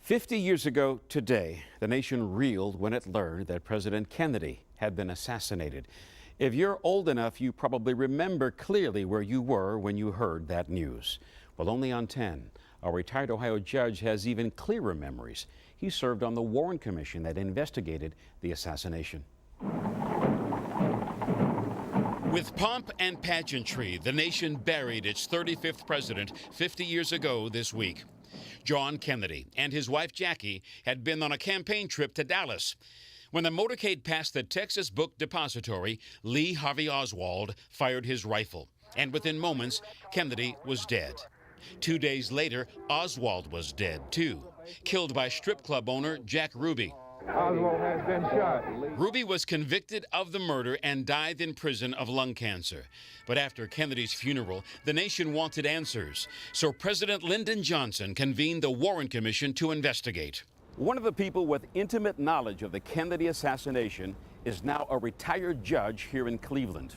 50 years ago today, the nation reeled when it learned that President Kennedy had been assassinated. If you're old enough, you probably remember clearly where you were when you heard that news. Well, only on 10. A retired Ohio judge has even clearer memories. He served on the Warren Commission that investigated the assassination. With pomp and pageantry, the nation buried its 35th president 50 years ago this week. John Kennedy and his wife Jackie had been on a campaign trip to Dallas. When the motorcade passed the Texas Book Depository, Lee Harvey Oswald fired his rifle, and within moments, Kennedy was dead. 2 days later, Oswald was dead too, killed by strip club owner Jack Ruby. Oswald has been shot. Ruby was convicted of the murder and died in prison of lung cancer. But after Kennedy's funeral, the nation wanted answers. So President Lyndon Johnson convened the Warren Commission to investigate. One of the people with intimate knowledge of the Kennedy assassination is now a retired judge here in Cleveland.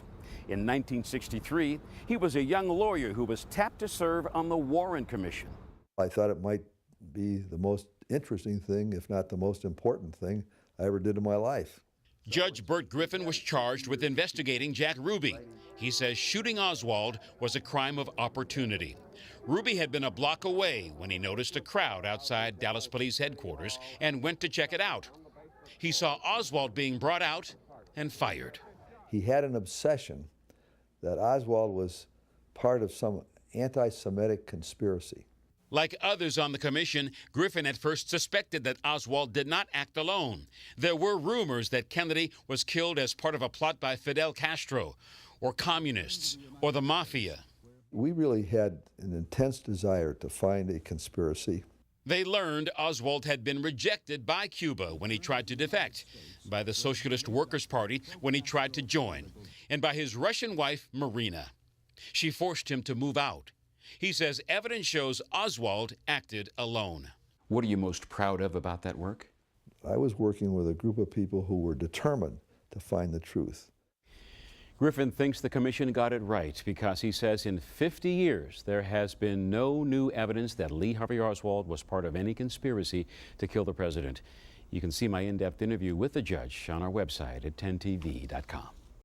In 1963, he was a young lawyer who was tapped to serve on the Warren Commission. I thought it might be the most interesting thing, if not the most important thing I ever did in my life. Judge Bert Griffin was charged with investigating Jack Ruby. He says shooting Oswald was a crime of opportunity. Ruby had been a block away when he noticed a crowd outside Dallas Police headquarters and went to check it out. He saw Oswald being brought out and fired. He had an obsession that Oswald was part of some anti-Semitic conspiracy. Like others on the commission, Griffin at first suspected that Oswald did not act alone. There were rumors that Kennedy was killed as part of a plot by Fidel Castro, or communists, or the mafia. We really had an intense desire to find a conspiracy. They learned Oswald had been rejected by Cuba when he tried to defect, by the Socialist Workers' Party when he tried to join, and by his Russian wife, Marina. She forced him to move out. He says evidence shows Oswald acted alone. What are you most proud of about that work? I was working with a group of people who were determined to find the truth. Griffin thinks the commission got it right because he says in 50 years there has been no new evidence that Lee Harvey Oswald was part of any conspiracy to kill the president. You can see my in-depth interview with the judge on our website at 10tv.com.